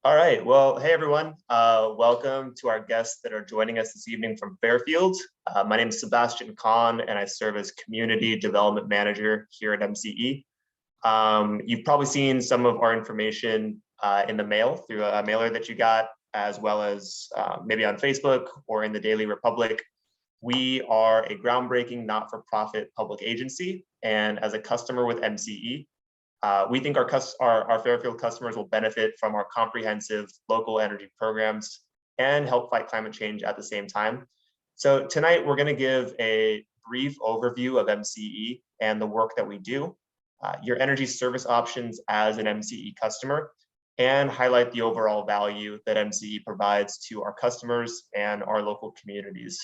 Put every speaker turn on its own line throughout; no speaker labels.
All right. Well, hey, everyone. Welcome to our guests that are joining us this evening from Fairfield. My name is Sebastian Kahn, and I serve as Community Development Manager here at MCE. You've probably seen some of our information in the mail through a mailer that you got, as well as maybe on Facebook or in the Daily Republic. We are a groundbreaking not-for-profit public agency, and as a customer with MCE, we think our Fairfield customers will benefit from our comprehensive local energy programs and help fight climate change at the same time. So tonight we're going to give a brief overview of MCE and the work that we do, your energy service options as an MCE customer, and highlight the overall value that MCE provides to our customers and our local communities.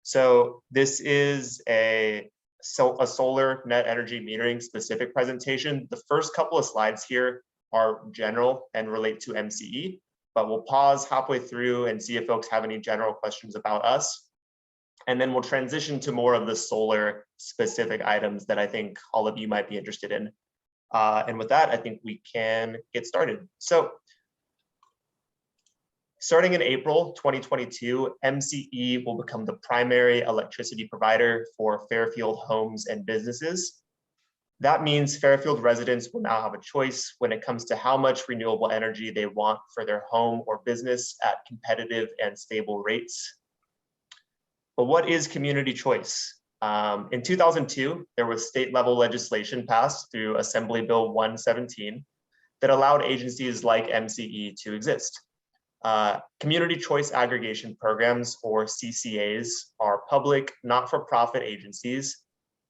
So this is a solar net energy metering specific presentation. The first couple of slides here are general and relate to MCE, but we'll pause halfway through and see if folks have any general questions about us. And then we'll transition to more of the solar specific items that I think all of you might be interested in. And with that, I think we can get started. So starting in April 2022, MCE will become the primary electricity provider for Fairfield homes and businesses. That means Fairfield residents will now have a choice when it comes to how much renewable energy they want for their home or business at competitive and stable rates. But what is community choice? In 2002, there was state-level legislation passed through Assembly Bill 117 that allowed agencies like MCE to exist. Community choice aggregation programs, or CCAs, are public, not-for-profit agencies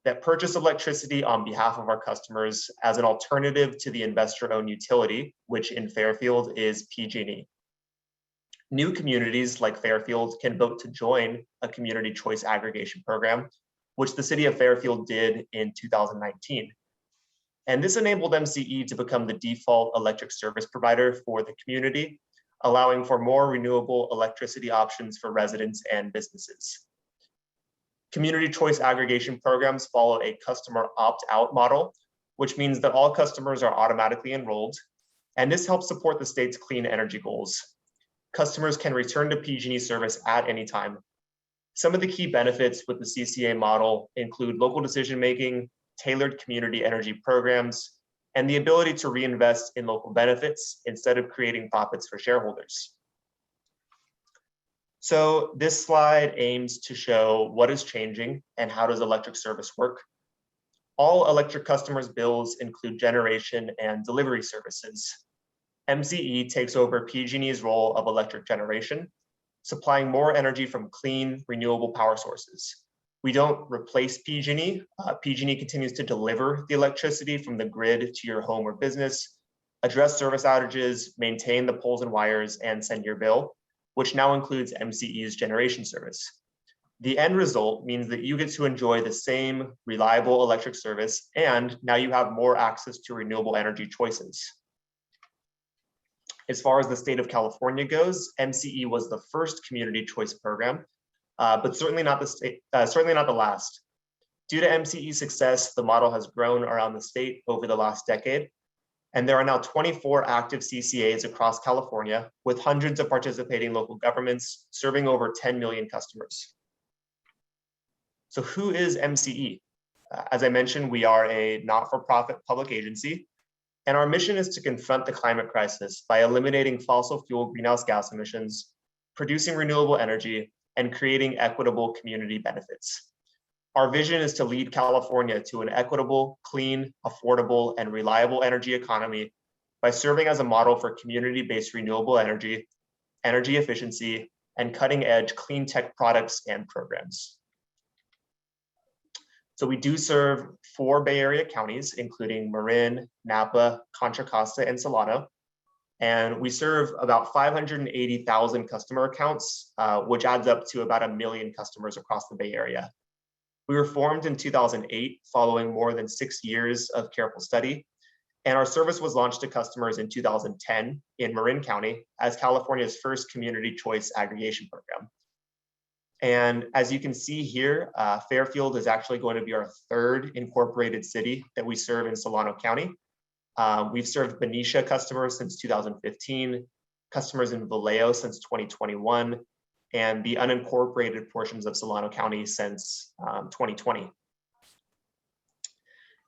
that purchase electricity on behalf of our customers as an alternative to the investor-owned utility, which in Fairfield is PG&E. New communities like Fairfield can vote to join a community choice aggregation program, which the city of Fairfield did in 2019. And this enabled MCE to become the default electric service provider for the community, allowing for more renewable electricity options for residents and businesses. Community choice aggregation programs follow a customer opt-out model, which means that all customers are automatically enrolled, and this helps support the state's clean energy goals. Customers can return to PG&E service at any time. Some of the key benefits with the CCA model include local decision-making, tailored community energy programs, and the ability to reinvest in local benefits instead of creating profits for shareholders. So this slide aims to show what is changing and how does electric service work. All electric customers' bills include generation and delivery services. MCE takes over PG&E's role of electric generation, supplying more energy from clean, renewable power sources. We don't replace PG&E. PG&E continues to deliver the electricity from the grid to your home or business, address service outages, maintain the poles and wires, and send your bill, which now includes MCE's generation service. The end result means that you get to enjoy the same reliable electric service, and now you have more access to renewable energy choices. As far as the state of California goes, MCE was the first community choice program, but certainly not the last. Due to MCE's success, the model has grown around the state over the last decade, and there are now 24 active CCAs across California, with hundreds of participating local governments serving over 10 million customers. So who is MCE? As I mentioned, we are a not-for-profit public agency, and our mission is to confront the climate crisis by eliminating fossil fuel greenhouse gas emissions, producing renewable energy, and creating equitable community benefits. Our vision is to lead California to an equitable, clean, affordable, and reliable energy economy by serving as a model for community-based renewable energy, energy efficiency, and cutting-edge clean tech products and programs. So we do serve 4 Bay Area counties, including Marin, Napa, Contra Costa, and Solano. And we serve about 580,000 customer accounts, which adds up to about 1 million customers across the Bay Area. We were formed in 2008, following more than 6 years of careful study. And our service was launched to customers in 2010 in Marin County as California's first community choice aggregation program. And as you can see here, Fairfield is actually going to be our 3rd incorporated city that we serve in Solano County. We've served Benicia customers since 2015, customers in Vallejo since 2021, and the unincorporated portions of Solano County since 2020.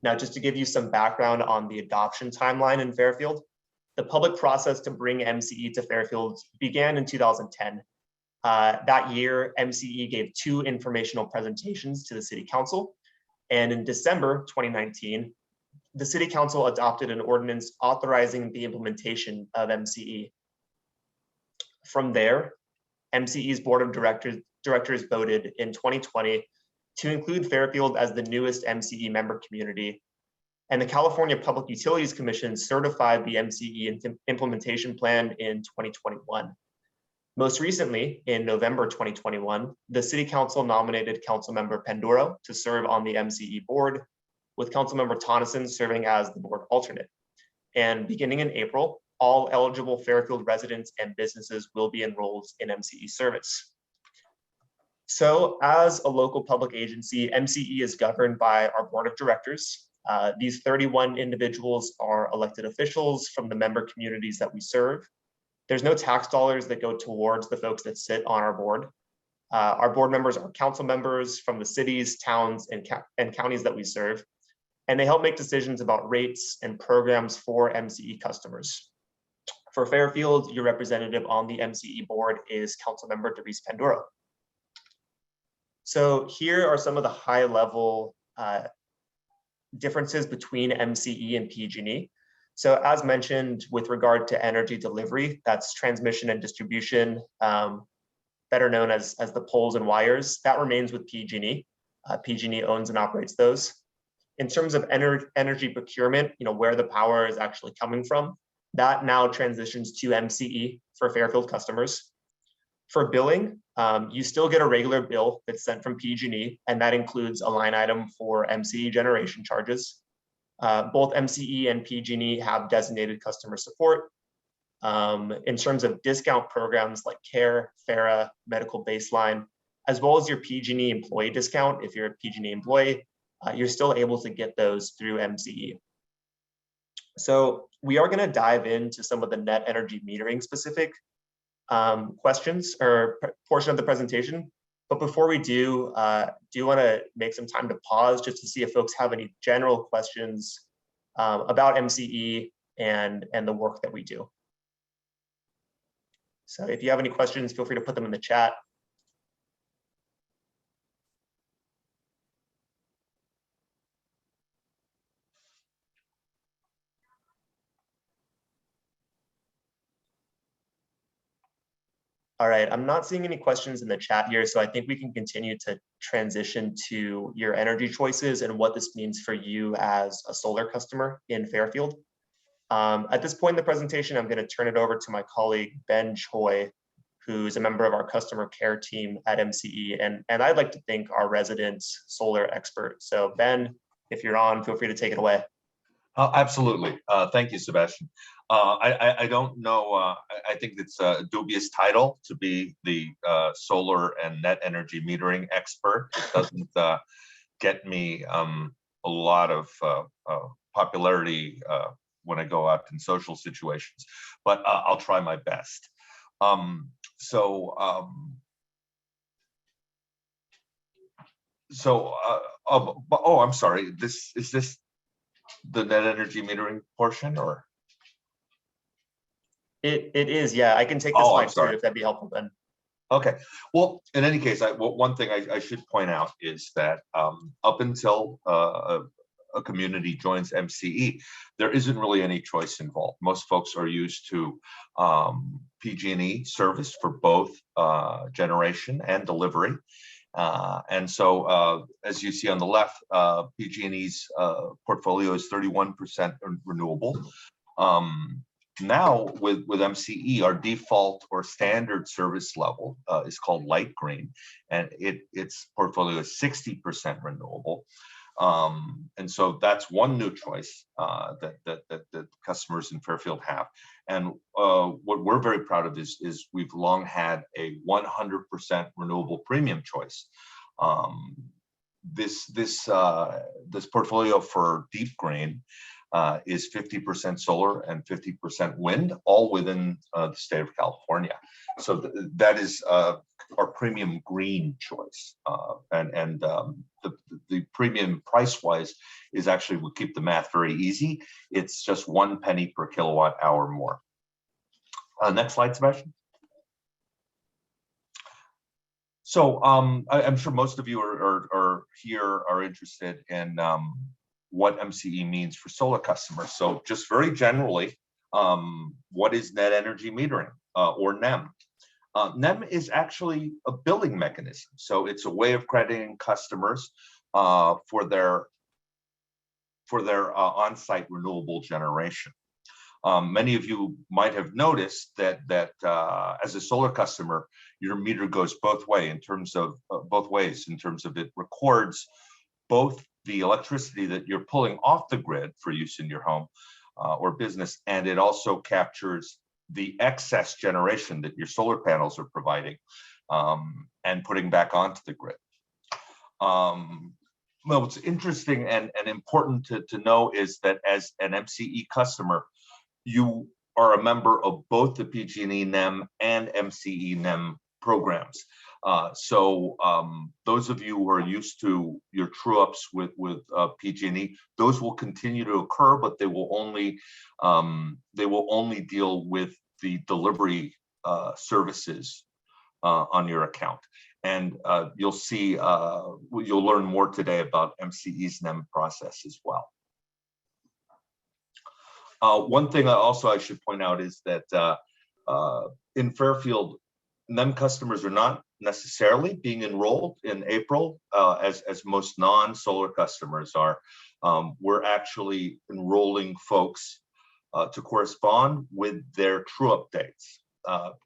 Now, just to give you some background on the adoption timeline in Fairfield, the public process to bring MCE to Fairfield began in 2010. That year, MCE gave 2 informational presentations to the City Council, and in December 2019, the City Council adopted an ordinance authorizing the implementation of MCE. From there, MCE's Board of Directors voted in 2020 to include Fairfield as the newest MCE member community, and the California Public Utilities Commission certified the MCE implementation plan in 2021. Most recently, in November 2021, the City Council nominated Councilmember Panduro to serve on the MCE board, with Councilmember Tonneson serving as the board alternate. And beginning in April, all eligible Fairfield residents and businesses will be enrolled in MCE service. So as a local public agency, MCE is governed by our board of directors. These 31 individuals are elected officials from the member communities that we serve. There's no tax dollars that go towards the folks that sit on our board. Our board members are council members from the cities, towns, and counties that we serve, and they help make decisions about rates and programs for MCE customers. For Fairfield, your representative on the MCE board is Councilmember Panduro. So here are some of the high-level differences between MCE and PG&E. So as mentioned, with regard to energy delivery, that's transmission and distribution, better known as the poles and wires, that remains with PG&E. PG&E owns and operates those. In terms of energy procurement, where the power is actually coming from, that now transitions to MCE for Fairfield customers. For billing, you still get a regular bill that's sent from PG&E, and that includes a line item for MCE generation charges. Both MCE and PG&E have designated customer support. In terms of discount programs like CARE, FARA, Medical Baseline, as well as your PG&E employee discount, if you're a PG&E employee, you're still able to get those through MCE. So we are going to dive into some of the net energy metering specific questions or portion of the presentation. But before we do you want to make some time to pause just to see if folks have any general questions about MCE and the work that we do? So if you have any questions, feel free to put them in the chat. All right, I'm not seeing any questions in the chat here, so I think we can continue to transition to your energy choices and what this means for you as a solar customer in Fairfield. At this point in the presentation, I'm going to turn it over to my colleague, Ben Choi, who's a member of our customer care team at MCE, and I'd like to thank our resident solar expert. So Ben, if you're on, feel free to take it away.
Oh, absolutely. Thank you, Sebastian. I don't know. I think it's a dubious title to be the solar and net energy metering expert. It doesn't get me a lot of popularity when I go out in social situations, but I'll try my best. Oh, I'm sorry. Is this the net energy metering portion, or?
It is, yeah. I can take this slide too, if that'd be helpful, Ben.
Okay. Well, in any case, one thing I should point out is that up until a community joins MCE, there isn't really any choice involved. Most folks are used to PG&E service for both generation and delivery. And so, as you see on the left, PG&E's portfolio is 31% renewable. Now, with MCE, our default or standard service level is called light green, and its portfolio is 60% renewable. And so that's one new choice that customers in Fairfield have. And what we're very proud of is we've long had a 100% renewable premium choice. This portfolio for deep green is 50% solar and 50% wind, all within the state of California. So that is our premium green choice, and the premium price-wise is actually, we'll keep the math very easy. It's just 1 penny per kilowatt hour more. Next slide, Sebastian. So I'm sure most of you are here are interested in what MCE means for solar customers. So just very generally, what is net energy metering, or NEM? NEM is actually a billing mechanism. So it's a way of crediting customers for their on-site renewable generation. Many of you might have noticed that as a solar customer, your meter goes both ways in terms of it records both the electricity that you're pulling off the grid for use in your home or business, and it also captures the excess generation that your solar panels are providing and putting back onto the grid. Well, what's interesting and important to know is that as an MCE customer, you are a member of both the PG&E NEM and MCE NEM programs. So those of you who are used to your true-ups with PG&E, those will continue to occur, but they will only deal with the delivery services on your account. And you'll see, you'll learn more today about MCE's NEM process as well. One thing I should point out is that in Fairfield, NEM customers are not necessarily being enrolled in April as most non-solar customers are. We're actually enrolling folks to correspond with their true-up dates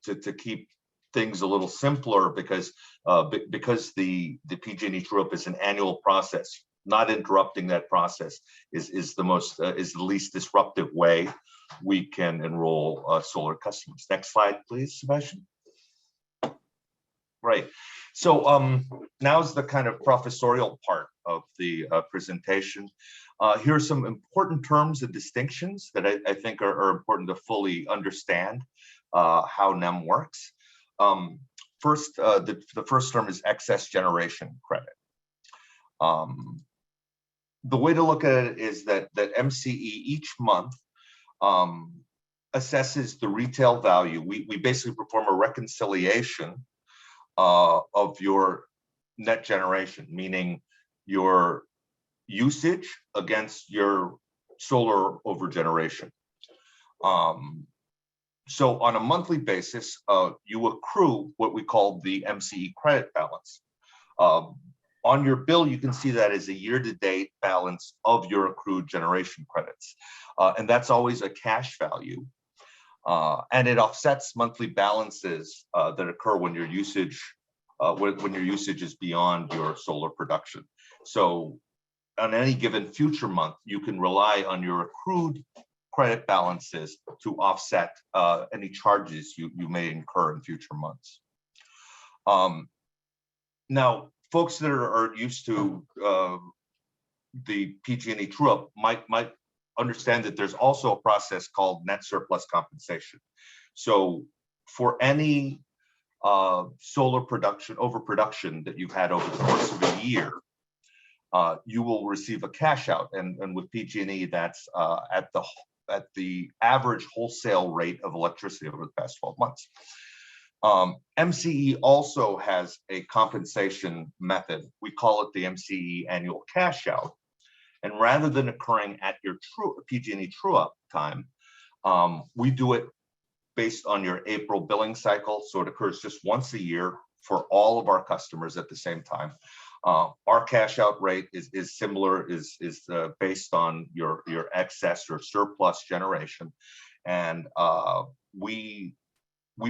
to keep things a little simpler, because the PG&E true-up is an annual process. Not interrupting that process is the least disruptive way we can enroll solar customers. Next slide, please, Sebastian. Right. So now's the kind of professorial part of the presentation. Here are some important terms and distinctions that I think are important to fully understand how NEM works. First, the first term is excess generation credit. The way to look at it is that MCE each month assesses the retail value. We basically perform a reconciliation of your net generation, meaning your usage against your solar over generation. So on a monthly basis, you accrue what we call the MCE credit balance. On your bill, you can see that as a year-to-date balance of your accrued generation credits. And that's always a cash value. And it offsets monthly balances that occur when your usage is beyond your solar production. So on any given future month, you can rely on your accrued credit balances to offset any charges you may incur in future months. Now, folks that are used to the PG&E true-up might understand that there's also a process called net surplus compensation. So for any solar production, overproduction that you've had over the course of a year, you will receive a cash out. And with PG&E, that's at the average wholesale rate of electricity over the past 12 months. MCE also has a compensation method. We call it the MCE annual cash out. And rather than occurring at your PG&E true-up time, we do it based on your April billing cycle. So it occurs just once a year for all of our customers at the same time. Our cash out rate is based on your excess or surplus generation. And we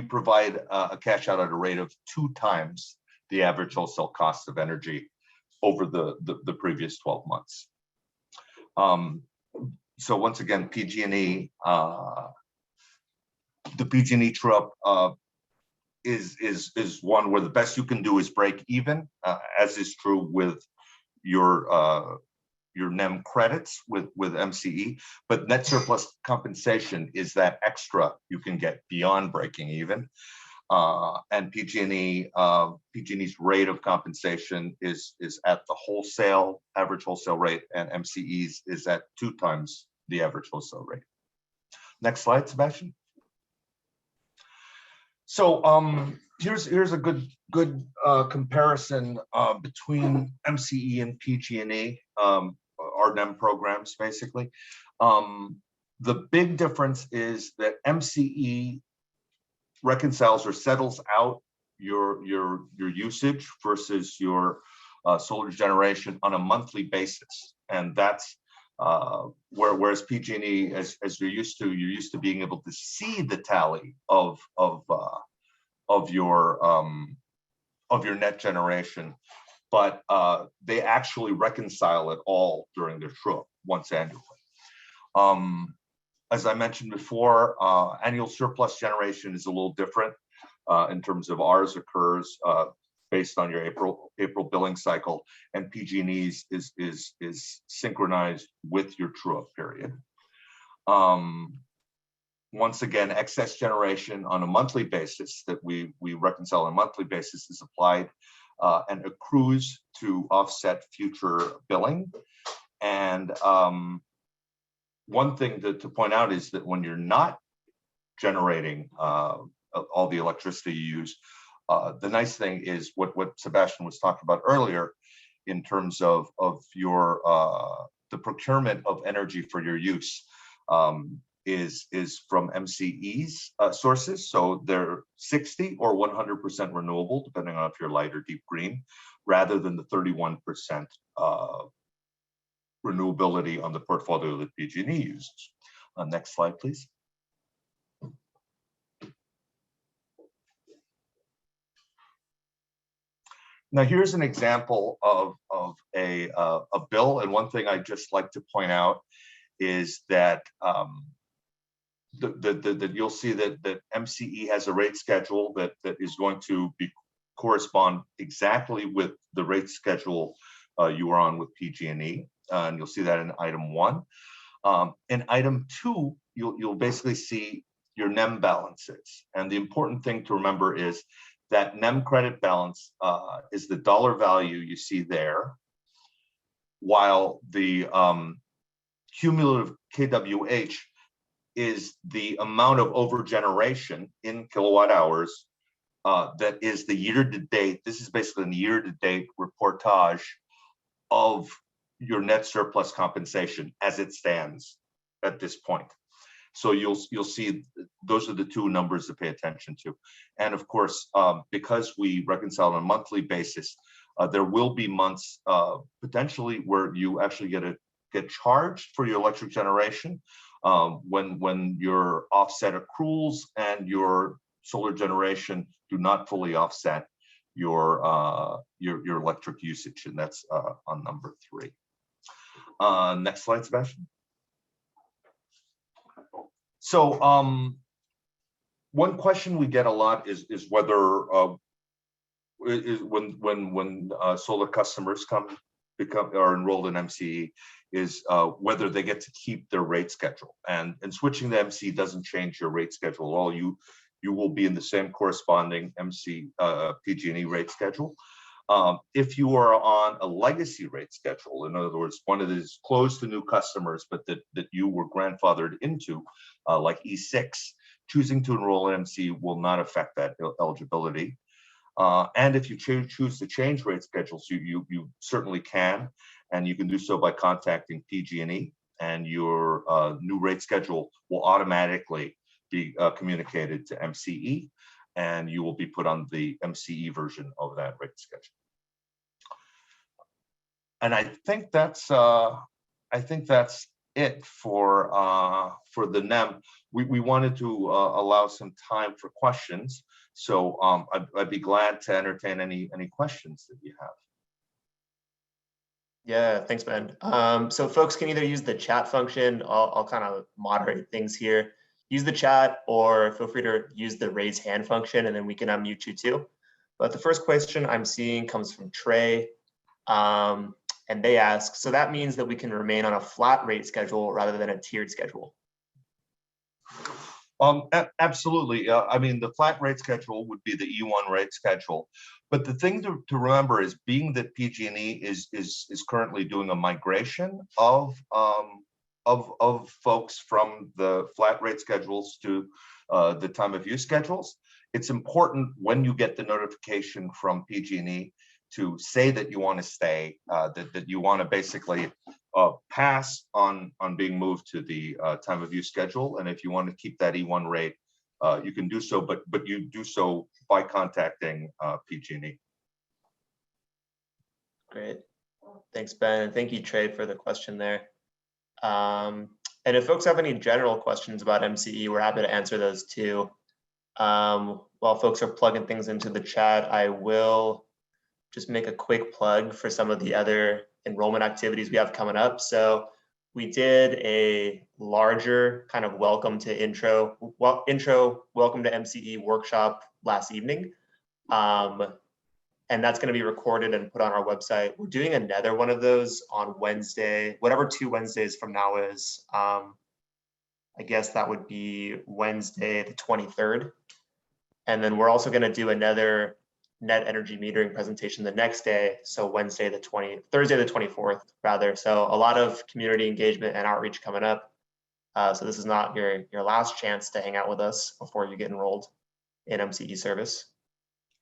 provide a cash out at a rate of 2 times the average wholesale cost of energy over the previous 12 months. So once again, PG&E, the PG&E true-up is one where the best you can do is break even, as is true with your your NEM credits with MCE, but net surplus compensation is that extra you can get beyond breaking even. And PG&E's rate of compensation is at the average wholesale rate, and MCE's is at 2 times the average wholesale rate. Next slide, Sebastian. So here's a good comparison between MCE and PG&E, our NEM programs basically. The big difference is that MCE reconciles or settles out your usage versus your solar generation on a monthly basis, and that's whereas PG&E, as you're used to being able to see the tally of your net generation, but they actually reconcile it all during their true-up once annually. As I mentioned before, annual surplus generation is a little different in terms of ours occurs based on your April billing cycle, and PG&E's is synchronized with your true-up period. Once again, excess generation on a monthly basis that we reconcile on a monthly basis is applied and accrues to offset future billing. And one thing to point out is that when you're not generating all the electricity you use, the nice thing is what Sebastian was talking about earlier in terms of your the procurement of energy for your use is from MCE's sources. So they're 60 or 100% renewable, depending on if you're light or deep green, rather than the 31% renewability on the portfolio that PG&E uses. Next slide, please. Now here's an example of a bill, and one thing I'd just like to point out is that you'll see that MCE has a rate schedule that is going to correspond exactly with the rate schedule you are on with PG&E, and you'll see that in item 1. In item 2, you'll basically see your NEM balances, and the important thing to remember is that NEM credit balance is the dollar value you see there, while the cumulative kWh is the amount of overgeneration in kilowatt hours that is the year-to-date. This is basically the year-to-date reportage of your net surplus compensation as it stands at this point. So you'll see those are the two numbers to pay attention to. And of course, because we reconcile on a monthly basis, there will be months potentially where you actually get charged for your electric generation when your offset accruals and your solar generation do not fully offset your electric usage, and that's on number 3. Next slide, Sebastian. So one question we get a lot is whether when solar customers are enrolled in MCE is whether they get to keep their rate schedule, and switching to MCE doesn't change your rate schedule at all. You will be in the same corresponding PG&E rate schedule. If you are on a legacy rate schedule, in other words, one that is closed to new customers, but that you were grandfathered into, like E6, choosing to enroll in MCE will not affect that eligibility. And if you choose to change rate schedules, you certainly can, and you can do so by contacting PG&E, and your new rate schedule will automatically be communicated to MCE, and you will be put on the MCE version of that rate schedule. And I think that's it for the NEM. We wanted to allow some time for questions, so I'd be glad to entertain any questions that you have.
Yeah, thanks, Ben. So folks can either use the chat function. I'll kind of moderate things here. Use the chat, or feel free to use the raise hand function, and then we can unmute you too. But the first question I'm seeing comes from Trey. And they ask, so that means that we can remain on a flat rate schedule rather than a tiered schedule?
Absolutely. I mean, the flat rate schedule would be the E1 rate schedule. But the thing to remember is, being that PG&E is currently doing a migration of folks from the flat rate schedules to the time of use schedules, it's important when you get the notification from PG&E to say that you want to stay, that you want to basically pass on being moved to the time of use schedule. And if you want to keep that E1 rate, you can do so, but you do so by contacting PG&E.
Great. Thanks, Ben. And thank you, Trey, for the question there. And if folks have any general questions about MCE, we're happy to answer those too. While folks are plugging things into the chat, I will just make a quick plug for some of the other enrollment activities we have coming up. So we did a larger kind of welcome to welcome to MCE workshop last evening. And that's going to be recorded and put on our website. We're doing another one of those on Wednesday, whatever 2 Wednesdays from now is. I guess that would be Wednesday, the 23rd. And then we're also going to do another net energy metering presentation the next day. So Thursday, the 24th, rather. So a lot of community engagement and outreach coming up. So this is not your last chance to hang out with us before you get enrolled in MCE service.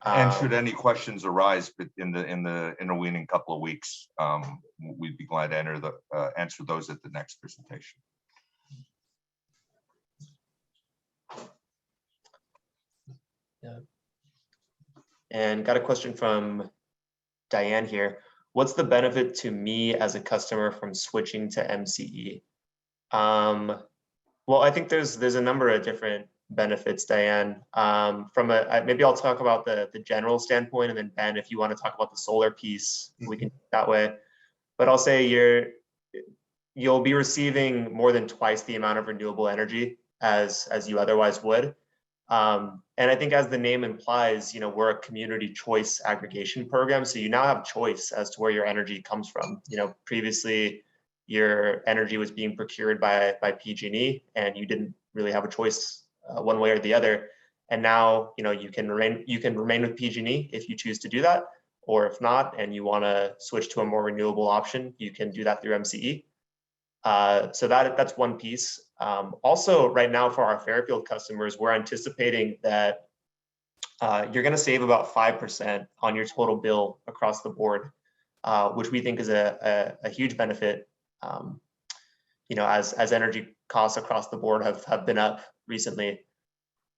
And should any questions arise in the intervening couple of weeks, we'd be glad to answer those at the next presentation.
Yeah. And got a question from Diane here. What's the benefit to me as a customer from switching to MCE? Well, I think there's a number of different benefits, Diane. Maybe I'll talk about the general standpoint, and then Ben, if you want to talk about the solar piece, we can do it that way. But I'll say you'll be receiving more than twice the amount of renewable energy as you otherwise would. And I think, as the name implies, we're a community choice aggregation program. So you now have choice as to where your energy comes from. Previously your energy was being procured by PG&E, and you didn't really have a choice one way or the other. And now, you can remain with PG&E if you choose to do that, or if not, and you want to switch to a more renewable option, you can do that through MCE. So that's one piece. Also, right now for our Fairfield customers, we're anticipating that you're going to save about 5% on your total bill across the board, which we think is a huge benefit. As energy costs across the board have been up recently.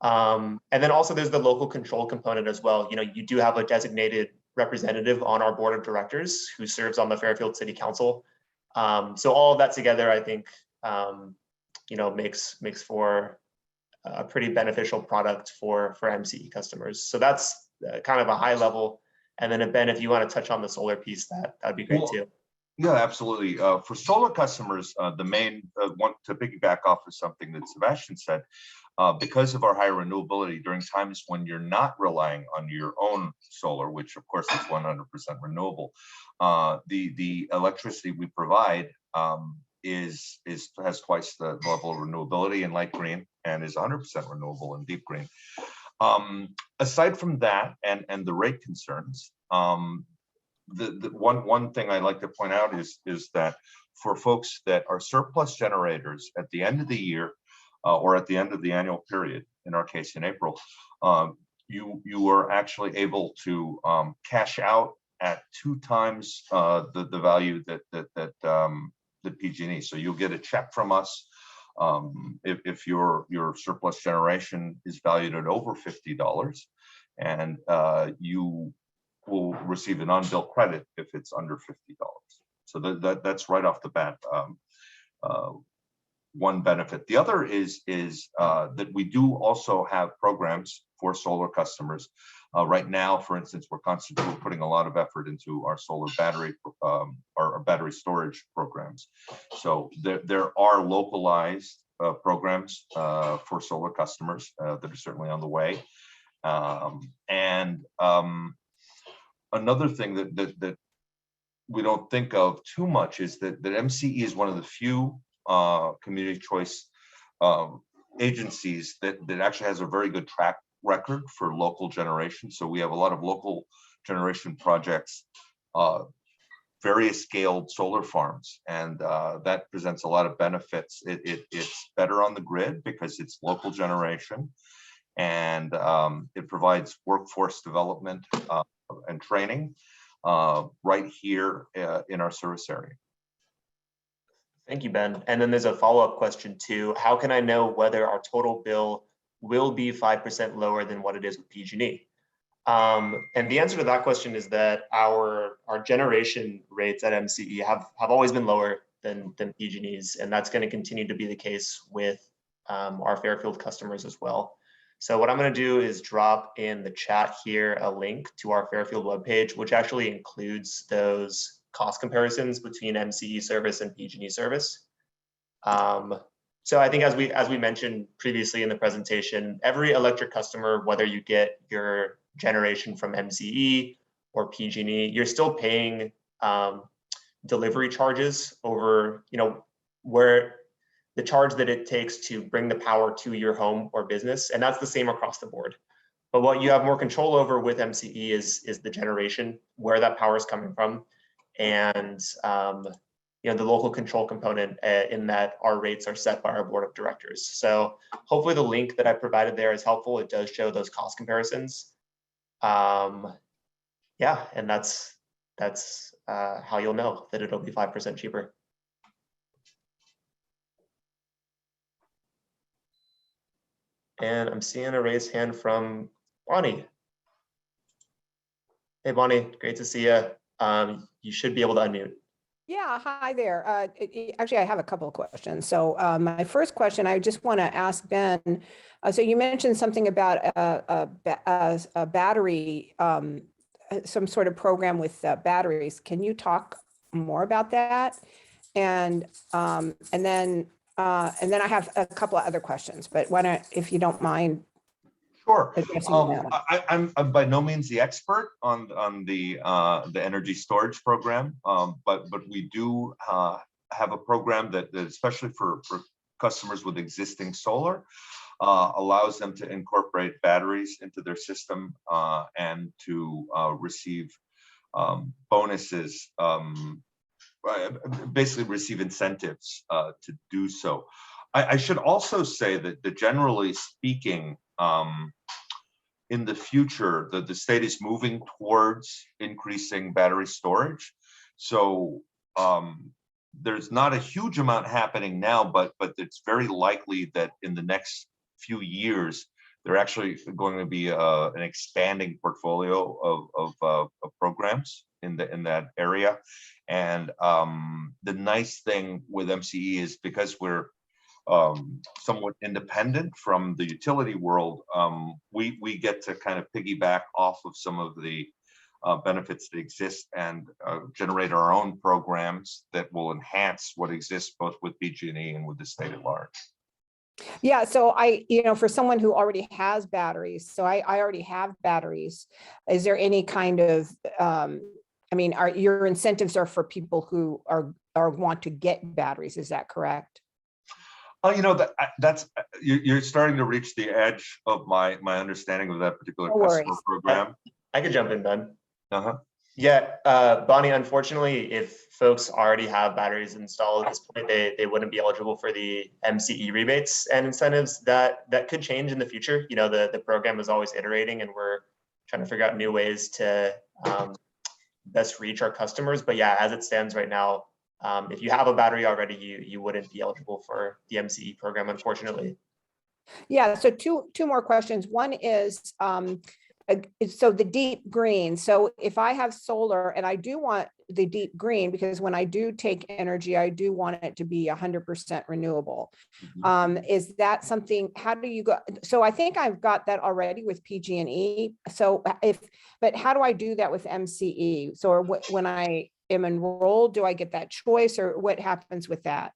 And then also there's the local control component as well. You do have a designated representative on our board of directors who serves on the Fairfield City Council. So all of that together, I think, makes for a pretty beneficial product for MCE customers. So that's kind of a high level. And then Ben, if you want to touch on the solar piece, that'd be great too.
Yeah, absolutely. For solar customers, the main one to piggyback off of something that Sebastian said, because of our high renewability during times when you're not relying on your own solar, which of course is 100% renewable, the electricity we provide has twice the level of renewability in light green and is 100% renewable in deep green. Aside from that and the rate concerns, the one thing I'd like to point out is that for folks that are surplus generators at the end of the year or at the end of the annual period, in our case in April, you are actually able to cash out at 2 times the value that PG&E. So you'll get a check from us if your surplus generation is valued at over $50, and you will receive an on-bill credit if it's under $50. So that's right off the bat one benefit. The other is that we do also have programs for solar customers. Right now, for instance, we're constantly putting a lot of effort into our solar battery, our battery storage programs. So there are localized programs for solar customers that are certainly on the way. And another thing that we don't think of too much is that MCE is one of the few community choice agencies that actually has a very good track record for local generation. So we have a lot of local generation projects, various scaled solar farms, and that presents a lot of benefits. It's better on the grid because it's local generation, and it provides workforce development and training right here in our service area.
Thank you, Ben. And then there's a follow-up question too. How can I know whether our total bill will be 5% lower than what it is with PG&E? And the answer to that question is that our generation rates at MCE have always been lower than PG&E's, and that's going to continue to be the case with our Fairfield customers as well. So what I'm going to do is drop in the chat here a link to our Fairfield webpage, which actually includes those cost comparisons between MCE service and PG&E service. So I think as we mentioned previously in the presentation, every electric customer, whether you get your generation from MCE or PG&E, you're still paying delivery charges over, where the charge that it takes to bring the power to your home or business, and that's the same across the board. But what you have more control over with MCE is the generation, where that power is coming from, and the local control component in that our rates are set by our board of directors. So hopefully the link that I provided there is helpful. It does show those cost comparisons. Yeah, and that's how you'll know that it'll be 5% cheaper. And I'm seeing a raised hand from Bonnie. Hey, Bonnie, great to see you. You should be able to unmute.
Yeah, hi there. Actually, I have a couple of questions. So my first question, I just want to ask Ben. So you mentioned something about a battery, some sort of program with batteries. Can you talk more about that? And then I have a couple of other questions, but why don't, if you don't mind.
Sure. I'm by no means the expert on the energy storage program, but we do have a program that especially for customers with existing solar allows them to incorporate batteries into their system and to receive bonuses, basically receive incentives to do so. I should also say that generally speaking, in the future, the state is moving towards increasing battery storage. So there's not a huge amount happening now, but it's very likely that in the next few years, there actually going to be an expanding portfolio of programs in that area. And the nice thing with MCE is because we're somewhat independent from the utility world, we get to kind of piggyback off of some of the benefits that exist and generate our own programs that will enhance what exists both with PG&E and with the state at large.
Yeah, so for someone who already has batteries, so I already have batteries. Is there any kind of, are your incentives are for people who are want to get batteries? Is that correct?
That's you're starting to reach the edge of my understanding of that particular customer program.
I could jump in, Ben.
Yeah,
Bonnie, unfortunately, if folks already have batteries installed at this point, they wouldn't be eligible for the MCE rebates and incentives. That could change in the future. The program is always iterating, and we're trying to figure out new ways to best reach our customers. But yeah, as it stands right now, if you have a battery already, you wouldn't be eligible for the MCE program, unfortunately.
Yeah, so two more questions. One is, so the deep green. So if I have solar and I do want the deep green, because when I do take energy, I do want it to be 100% renewable. Is that something, how do you go? So I think I've got that already with PG&E. So but how do I do that with MCE? So when I am enrolled, do I get that choice, or what happens with that?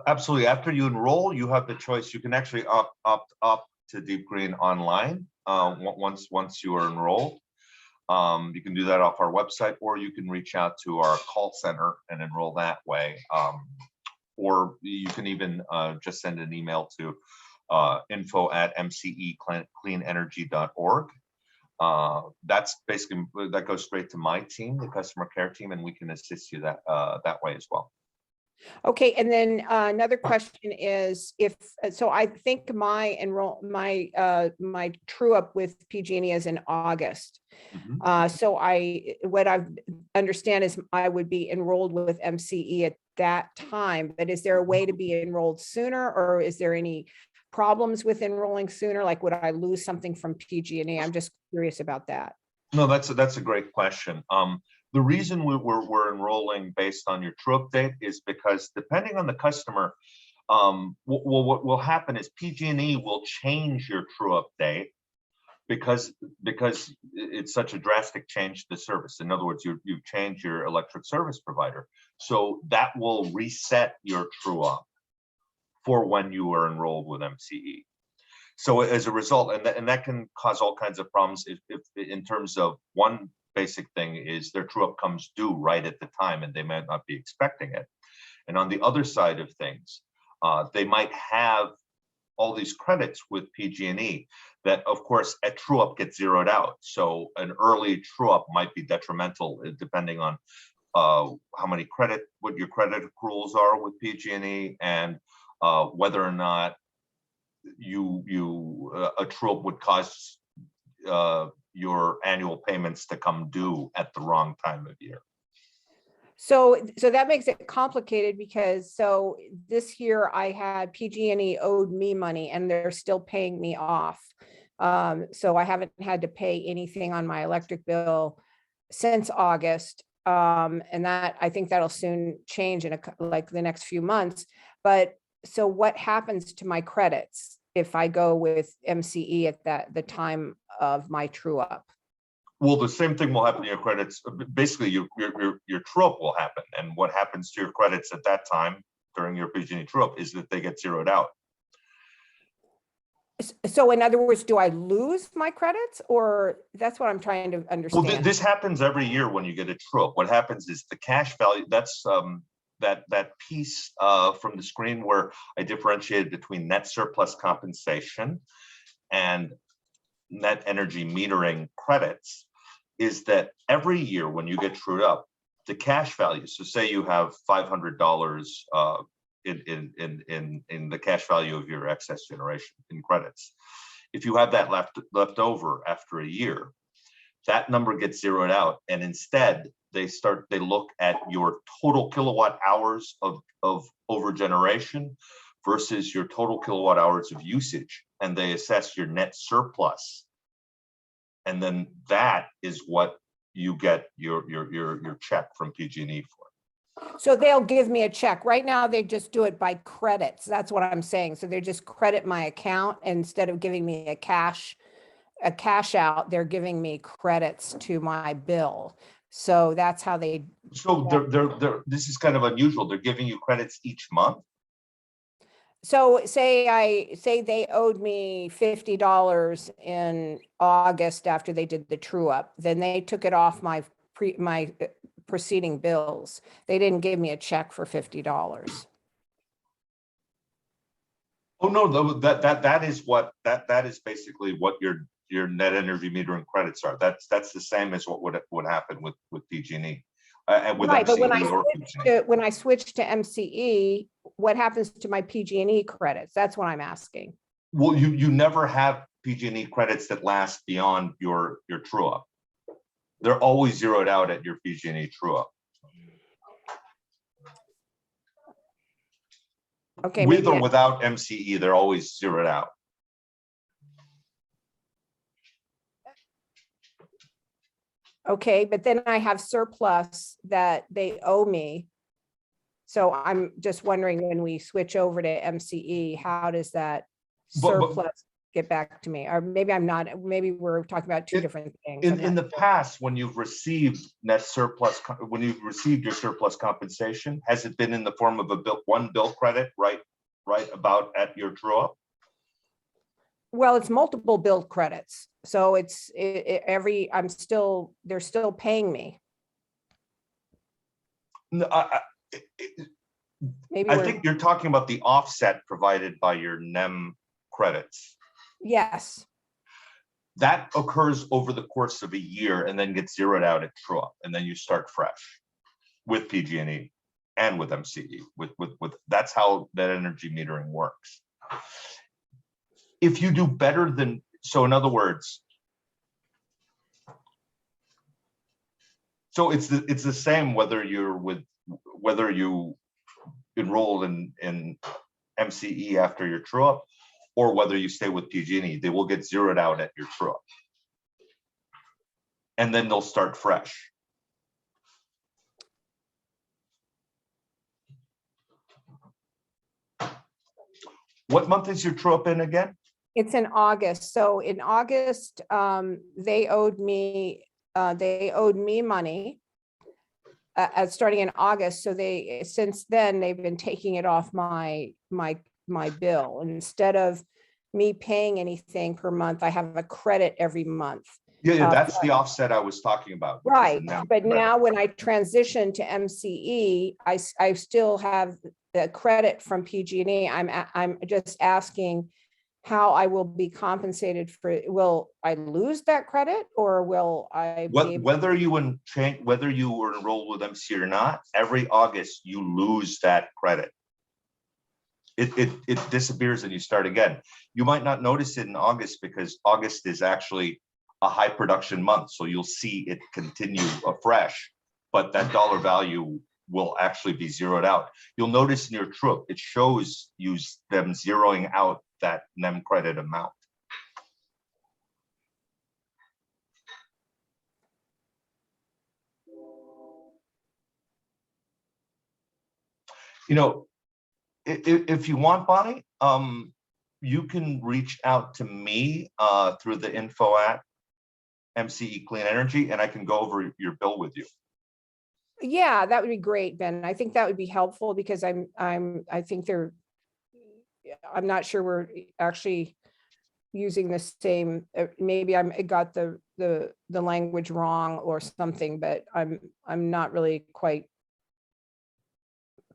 Absolutely. After you enroll, you have the choice. You can actually opt up to deep green online once you are enrolled. You can do that off our website, or you can reach out to our call center and enroll that way. Or you can even just send an email to info@mcecleanenergy.org. That's basically, that goes straight to my team, the customer care team, and we can assist you that way as well.
Okay, and then another question is if, so I think my my true up with PG&E is in August. So what I understand is I would be enrolled with MCE at that time, but is there a way to be enrolled sooner, or is there any problems with enrolling sooner? Like, would I lose something from PG&E? I'm just curious about that.
No, that's a great question. The reason we're enrolling based on your true up date is because depending on the customer, what will happen is PG&E will change your true up date because it's such a drastic change to the service. In other words, you've changed your electric service provider, so that will reset your true up for when you were enrolled with MCE. So as a result, and that can cause all kinds of problems if in terms of one basic thing is their true up comes due right at the time and they might not be expecting it. And on the other side of things, they might have all these credits with PG&E that of course at true up get zeroed out. So an early true up might be detrimental depending on what your credit accruals are with PG&E and whether or not a true up would cause your annual payments to come due at the wrong time of year.
So that makes it complicated because so this year I had PG&E owed me money and they're still paying me off. So I haven't had to pay anything on my electric bill since August. And that I think that'll soon change in like the next few months. But so what happens to my credits if I go with MCE at the time of my true up?
Well, the same thing will happen to your credits. Basically, your true up will happen, and what happens to your credits at that time during your PG&E true up is that they get zeroed out.
So in other words, do I lose my credits, or that's what I'm trying to understand?
Well, this happens every year when you get a true up. What happens is the cash value. That's that piece from the screen where I differentiated between net surplus compensation and net energy metering credits, is that every year when you get trued up, the cash value, so say you have $500 in the cash value of your excess generation in credits. If you have that left over after a year, that number gets zeroed out, and instead they look at your total kilowatt hours of over generation versus your total kilowatt hours of usage, and they assess your net surplus. And then that is what you get your check from PG&E for.
So they'll give me a check. Right now, they just do it by credits. That's what I'm saying. So they just credit my account instead of giving me a cash out. They're giving me credits to my bill. So that's how they.
So this is kind of unusual. They're giving you credits each month.
So say they owed me $50 in August after they did the true up, then they took it off my preceding bills. They didn't give me a check for $50.
Oh no, that is basically what your net energy metering credits are. That's the same as what would happen with PG&E. With
right,
MCE
but when I switch to MCE, what happens to my PG&E credits? That's what I'm asking.
Well, you never have PG&E credits that last beyond your true up. They're always zeroed out at your PG&E true up.
Okay.
With or without MCE, they're always zeroed out.
Okay, but then I have surplus that they owe me. So I'm just wondering, when we switch over to MCE, how does that surplus get back to me? Or maybe I'm not, maybe we're talking about two different things.
In the past, when you've received net surplus, when you've received your surplus compensation, has it been in the form of one bill credit right about at your true up?
Well, it's multiple bill credits. So it's they're still paying me.
No,
Maybe
I
we're,
think you're talking about the offset provided by your NEM credits.
yes.
That occurs over the course of a year and then gets zeroed out at true up, and then you start fresh with PG&E and with MCE. With that's how that energy metering works. If you do better than, so in other words, so it's the same whether you enroll in MCE after your true up, or whether you stay with PG&E, they will get zeroed out at your true up. And then they'll start fresh. What month is your true up in again?
It's in August. So in August, they owed me money starting in August. So since then they've been taking it off my bill. Instead of me paying anything per month, I have a credit every month.
Yeah, that's the offset I was talking about.
Right, but now when I transition to MCE, I still have the credit from PG&E. I'm just asking how I will be compensated for. Will I lose that credit, or will I be able
whether you were enrolled with MCE or not, every August you lose that credit. It disappears and you start again. You might not notice it in August because August is actually a high production month, so you'll see it continue afresh, but that dollar value will actually be zeroed out. You'll notice in your true-up, it shows you them zeroing out that NEM credit amount. You know, if you want, Bonnie, you can reach out to me through the info at MCE Clean Energy, and I can go over your bill with you.
Yeah, that would be great, Ben. I think that would be helpful because I'm not sure we're actually using the same, maybe I got the language wrong or something, but I'm not really quite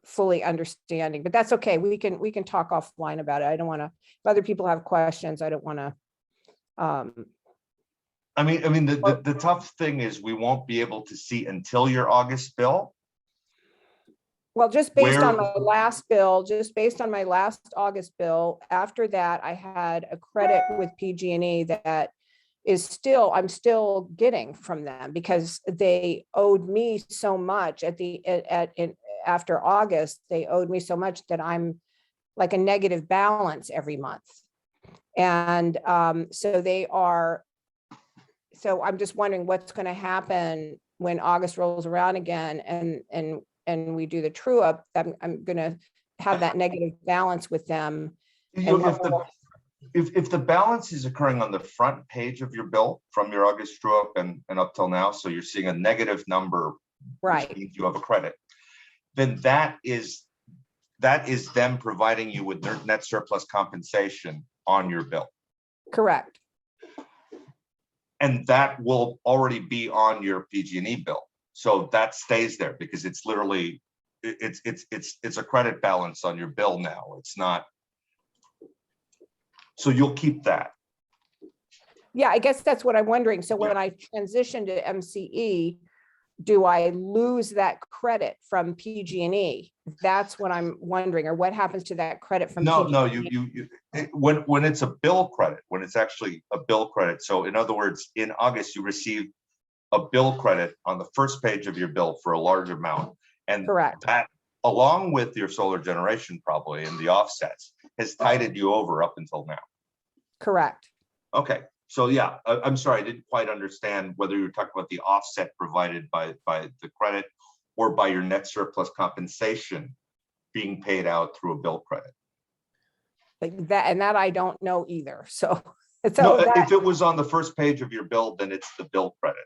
fully understanding, but that's okay. We can talk offline about it. I don't want to, if other people have questions, I don't want to.
I mean, the tough thing is we won't be able to see until your August bill.
Well, just based on my last bill, just based on my last August bill, after that, I had a credit with PG&E that is still, I'm still getting from them because they owed me so much after August, they owed me so much that I'm like a negative balance every month. And so I'm just wondering what's going to happen when August rolls around again and we do the true up. I'm going to have that negative balance with them.
If the balance is occurring on the front page of your bill from your August true up and up till now, so you're seeing a negative number,
right,
which means you have a credit, then that is them providing you with their net surplus compensation on your bill.
Correct.
And that will already be on your PG&E bill. So that stays there because it's literally, it's a credit balance on your bill now. It's not. So you'll keep that.
Yeah, I guess that's what I'm wondering. So when I transition to MCE, do I lose that credit from PG&E? That's what I'm wondering, or what happens to that credit from PG&E?
No, when it's a bill credit, when it's actually a bill credit. So in other words, in August, you received a bill credit on the first page of your bill for a large amount. And
correct,
that, along with your solar generation probably and the offsets, has tided you over up until now.
correct.
Okay. So yeah, I'm sorry, I didn't quite understand whether you were talking about the offset provided by the credit or by your net surplus compensation being paid out through a bill credit.
Like that, and that I don't know either. So
No, if it was on the first page of your bill, then it's the bill credit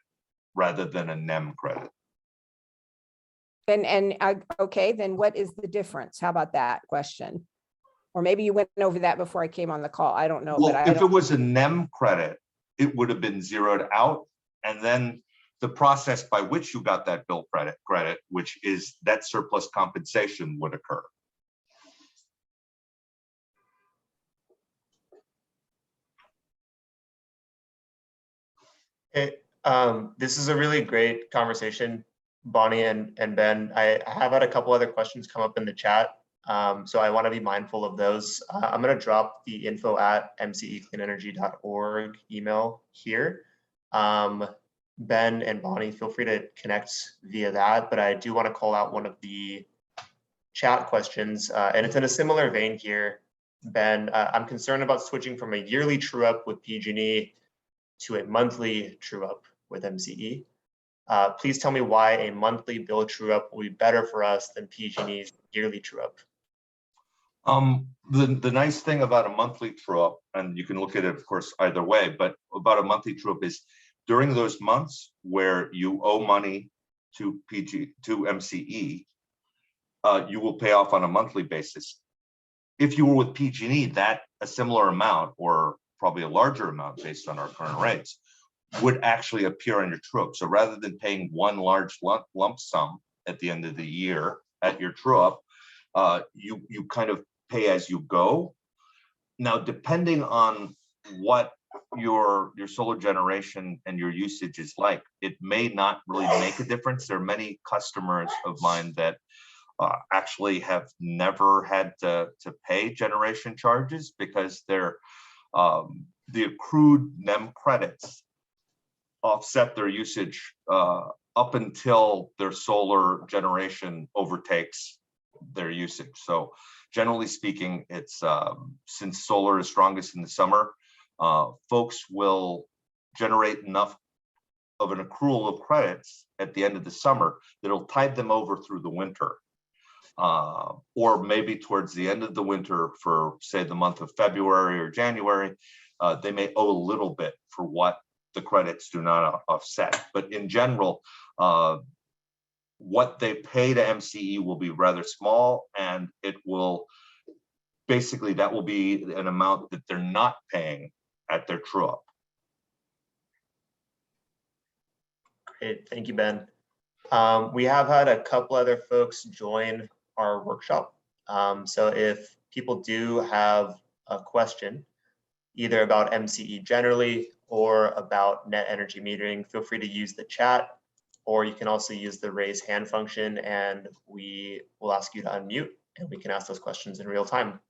rather than a NEM credit.
And okay, then what is the difference? How about that question? Or maybe you went over that before I came on the call. I don't know, but
Well, if it was a NEM credit, it would have been zeroed out. And then the process by which you got that bill credit, which is that surplus compensation, would occur.
This is a really great conversation, Bonnie and Ben. I have had a couple other questions come up in the chat, so I want to be mindful of those. I'm going to drop the info at mcecleanenergy.org email here. Ben and Bonnie, feel free to connect via that, but I do want to call out one of the chat questions, and it's in a similar vein here. Ben, I'm concerned about switching from a yearly true-up with PG&E to a monthly true-up with MCE. Please tell me why a monthly bill true-up will be better for us than PG&E's yearly true-up.
The nice thing about a monthly true-up, and you can look at it, of course, either way, but about a monthly true-up is during those months where you owe money to MCE, you will pay off on a monthly basis. If you were with PG&E, that a similar amount, or probably a larger amount based on our current rates, would actually appear on your true-up. So rather than paying one large lump sum at the end of the year at your true-up, you kind of pay as you go. Now, depending on what your solar generation and your usage is like, it may not really make a difference. There are many customers of mine that actually have never had to pay generation charges because they're the accrued NEM credits offset their usage up until their solar generation overtakes their usage. So generally speaking, it's since solar is strongest in the summer, folks will generate enough of an accrual of credits at the end of the summer that'll tide them over through the winter. Or maybe towards the end of the winter for, say, the month of February or January, they may owe a little bit for what the credits do not offset. But in general, what they pay to MCE will be rather small, and it will basically, that will be an amount that they're not paying at their true-up.
Great, thank you, Ben. We have had a couple other folks join our workshop. So if people do have a question, either about MCE generally or about net energy metering, feel free to use the chat, or you can also use the raise hand function and we will ask you to unmute and we can ask those questions in real time.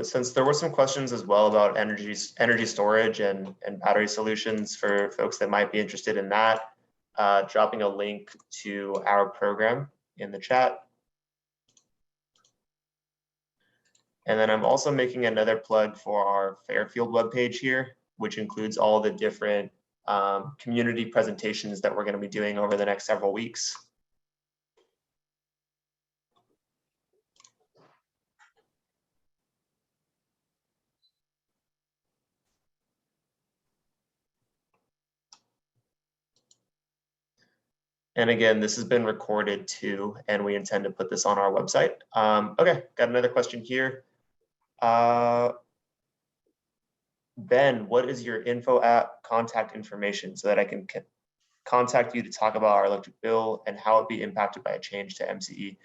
Since there were some questions as well about energy storage and battery solutions for folks that might be interested in that, dropping a link to our program in the chat. And then I'm also making another plug for our Fairfield webpage here, which includes all the different community presentations that we're going to be doing over the next several weeks. And again, this has been recorded too, and we intend to put this on our website. Okay, got another question here. Ben, what is your info app contact information so that I can contact you to talk about our electric bill and how it be impacted by a change to MCE?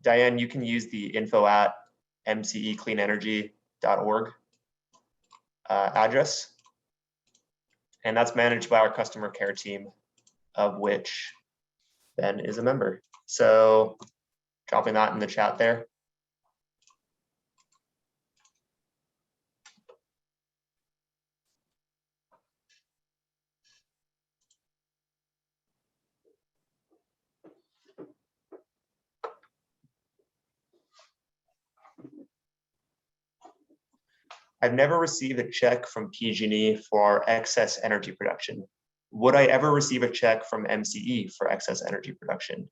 Diane, you can use the info at mcecleanenergy.org address. And that's managed by our customer care team, of which Ben is a member. So dropping that in the chat there. I've never received a check from PG&E for excess energy production. Would I ever receive a check from MCE for excess energy production?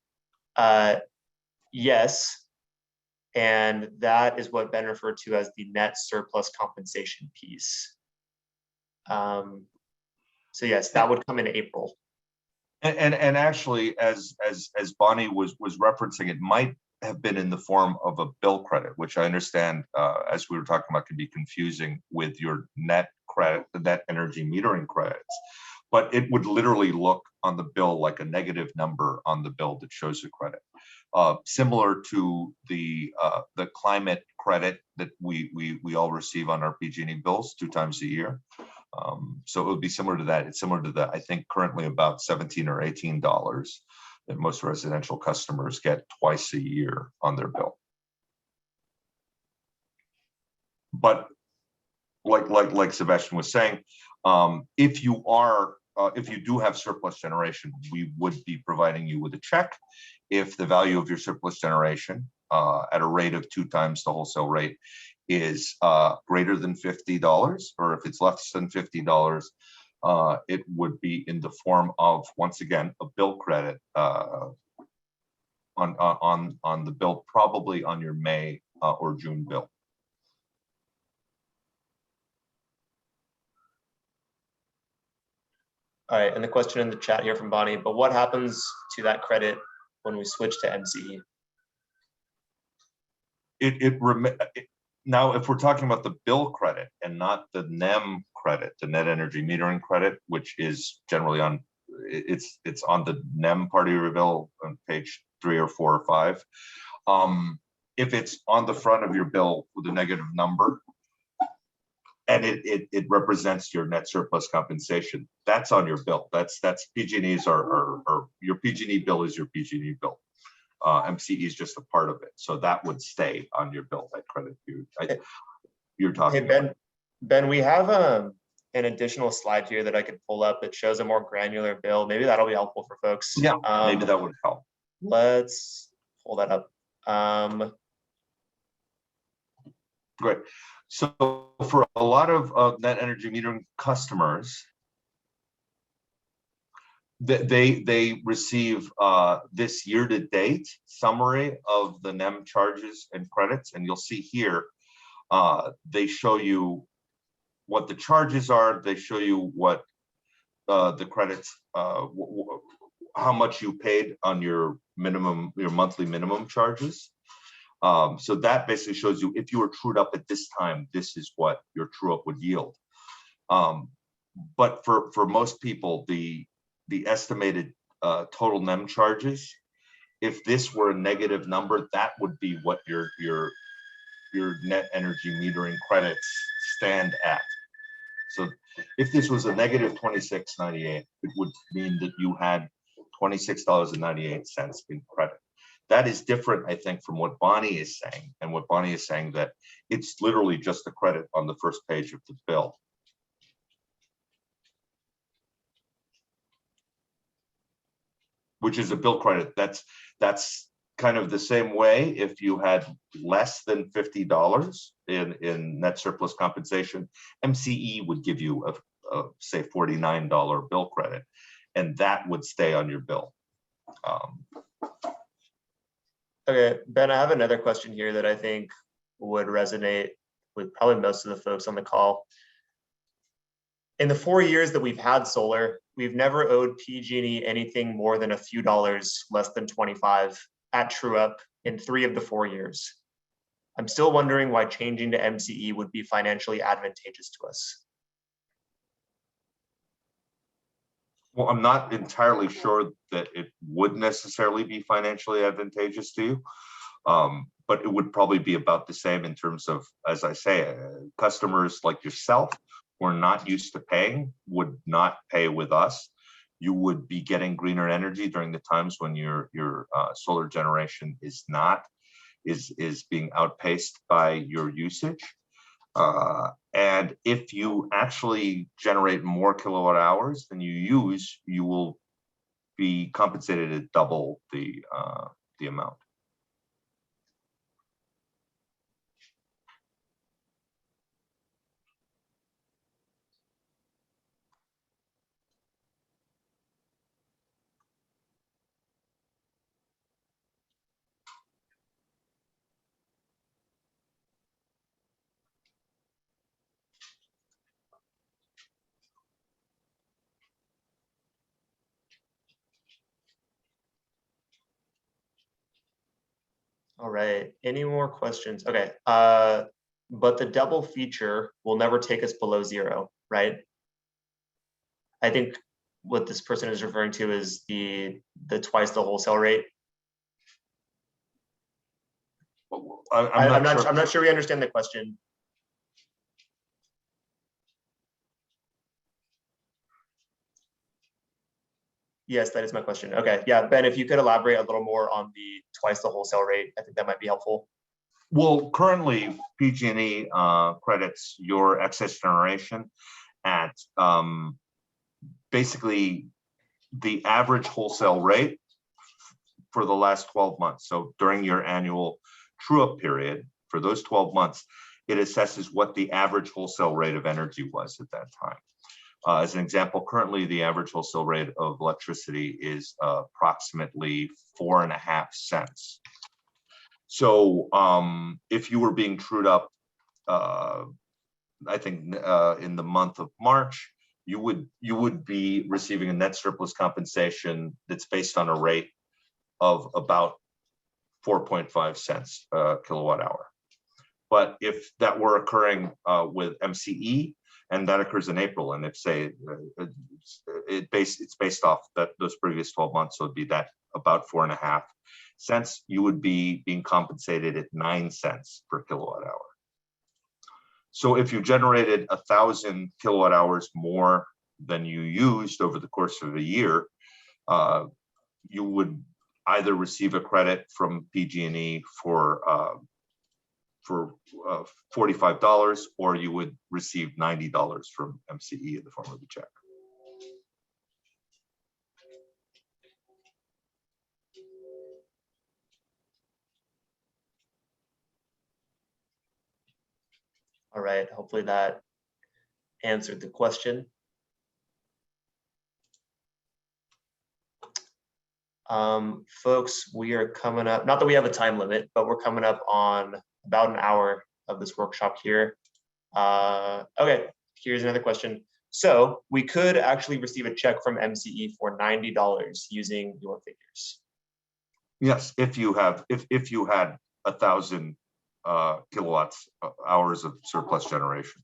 Yes. And that is what Ben referred to as the net surplus compensation piece. So yes, that would come in April.
And actually, as Bonnie was referencing, it might have been in the form of a bill credit, which I understand, as we were talking about, can be confusing with your net credit, the net energy metering credits. But it would literally look on the bill like a negative number on the bill that shows a credit, similar to the climate credit that we all receive on our PG&E bills 2 times a year. So it would be similar to that. It's similar to the, I think currently about $17 or $18 that most residential customers get twice a year on their bill. But like Sebastian was saying, if you do have surplus generation, we would be providing you with a check if the value of your surplus generation at a rate of 2 times the wholesale rate is greater than $50, or if it's less than $50, it would be in the form of, once again, a bill credit on the bill, probably on your May or June bill.
All right, and the question in the chat here from Bonnie, but what happens to that credit when we switch to MCE?
Now, if we're talking about the bill credit and not the NEM credit, the net energy metering credit, which is generally on, it's on the NEM part of your bill on page 3 or 4 or 5. If it's on the front of your bill with a negative number, and it represents your net surplus compensation, that's on your bill. That's PG&E's or your PG&E bill is your PG&E bill. MCE is just a part of it, so that would stay on your bill. That credit you're talking.
Hey, Ben, we have an additional slide here that I could pull up that shows a more granular bill. Maybe that'll be helpful for folks.
Yeah, maybe that would help.
Let's pull that up.
Great. So for a lot of net energy metering customers, they receive this year-to-date summary of the NEM charges and credits, and you'll see here they show you what the charges are. They show you what the credits, how much you paid on your monthly minimum charges. So that basically shows you if you were trued up at this time, this is what your true up would yield. But for most people, the estimated total NEM charges, if this were a negative number, that would be what your net energy metering credits stand at. So if this was a negative $26.98, it would mean that you had $26.98 in credit. That is different, I think, from what Bonnie is saying. And what Bonnie is saying, that it's literally just a credit on the first page of the bill. Which is a bill credit. That's kind of the same way if you had less than $50 in net surplus compensation, MCE would give you a say $49 bill credit, and that would stay on your bill.
Okay, Ben, I have another question here that I think would resonate with probably most of the folks on the call. In the 4 years that we've had solar, we've never owed PG&E anything more than a few dollars less than 25 at true up in 3 of the 4 years. I'm still wondering why changing to MCE would be financially advantageous to us.
Well, I'm not entirely sure that it would necessarily be financially advantageous to you, but it would probably be about the same in terms of, as I say, customers like yourself who are not used to paying would not pay with us. You would be getting greener energy during the times when your solar generation is being outpaced by your usage. And if you actually generate more kilowatt hours than you use, you will be compensated at double the amount.
All right, any more questions? Okay, but the double feature will never take us below 0, right? I think what this person is referring to is the twice the wholesale rate. I'm not sure we understand the question. Yes, that is my question. Okay, yeah, Ben, if you could elaborate a little more on the twice the wholesale rate, I think that might be helpful.
Well, currently PG&E credits your excess generation at basically the average wholesale rate for the last 12 months. So during your annual true-up period, for those 12 months, it assesses what the average wholesale rate of energy was at that time. As an example, currently the average wholesale rate of electricity is approximately 4.5 cents. So if you were being trued up, I think in the month of March, you would be receiving a net surplus compensation that's based on a rate of about 4.5 cents kilowatt hour. But if that were occurring with MCE, and that occurs in April, and if say it's based off those previous 12 months, so it'd be that about 4.5 cents, you would be being compensated at 9 cents per kilowatt hour. So if you generated 1,000 kilowatt hours more than you used over the course of a year, you would either receive a credit from PG&E for $45, or you would receive $90 from MCE in the form of a check.
All right, hopefully that answered the question. Folks, we are coming up, not that we have a time limit, but we're coming up on about an hour of this workshop here. Okay, here's another question. So we could actually receive a check from MCE for $90 using your figures.
Yes, if you had 1,000 kilowatts hours of surplus generation.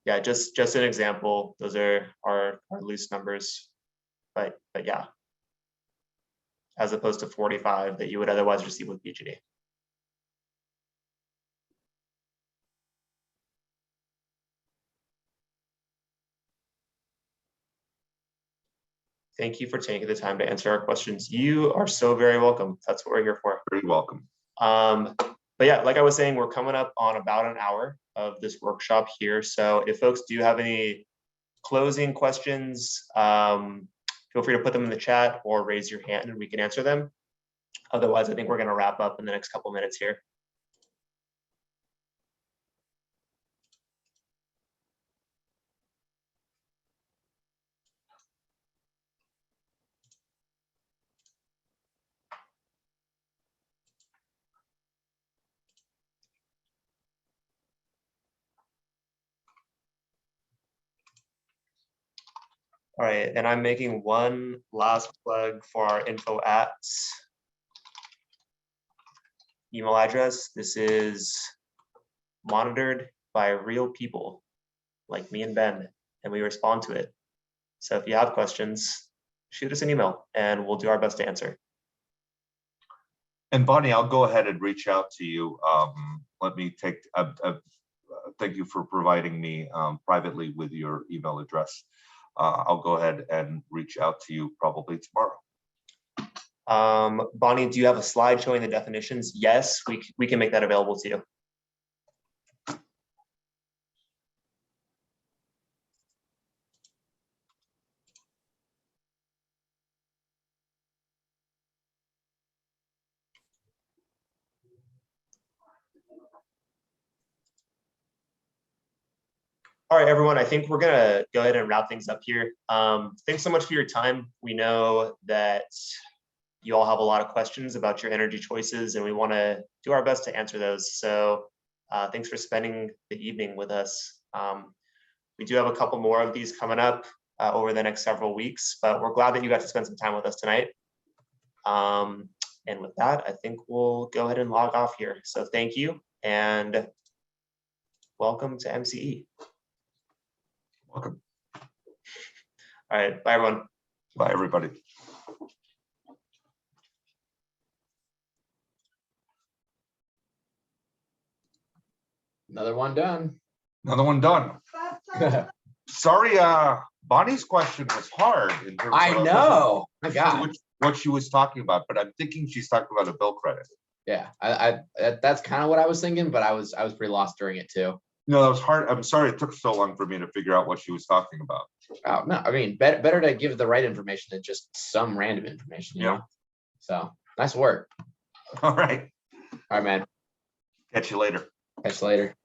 Yeah, just an example. Those are our loose numbers, but yeah, as opposed to 45 that you would otherwise receive with PG&E. Thank you for taking the time to answer our questions. You are so very welcome. That's what we're here for.
Very welcome.
But yeah, like I was saying, we're coming up on about an hour of this workshop here. So if folks do have any closing questions, feel free to put them in the chat or raise your hand and we can answer them. Otherwise, I think we're going to wrap up in the next couple minutes here. All right, and I'm making one last plug for our info at email address. This is monitored by real people like me and Ben, and we respond to it. So if you have questions, shoot us an email and we'll do our best to answer.
And Bonnie, I'll go ahead and reach out to you. Let me take, thank you for providing me privately with your email address. I'll go ahead and reach out to you probably tomorrow.
Bonnie, do you have a slide showing the definitions? Yes, we can make that available to you. All right, everyone, I think we're gonna go ahead and wrap things up here. Thanks so much for your time. We know that you all have a lot of questions about your energy choices and we wanna do our best to answer those. So thanks for spending the evening with us. We do have a couple more of these coming up over the next several weeks, but we're glad that you got to spend some time with us tonight. And with that, I think we'll go ahead and log off here. So thank you and welcome to MCE.
Welcome.
All right, bye everyone.
Bye, everybody.
Another one done.
Another one done. Sorry, Bonnie's question was hard in terms of
I know. My God.
what she was talking about, but I'm thinking she's talking about a bill credit.
Yeah, that's kind of what I was thinking, but I was pretty lost during it too.
No, that was hard. I'm sorry it took so long for me to figure out what she was talking about.
Oh no, I mean, better to give the right information than just some random information. You
Yeah.
know? So nice work.
All right.
All right, man.
Catch you later.
Catch you later.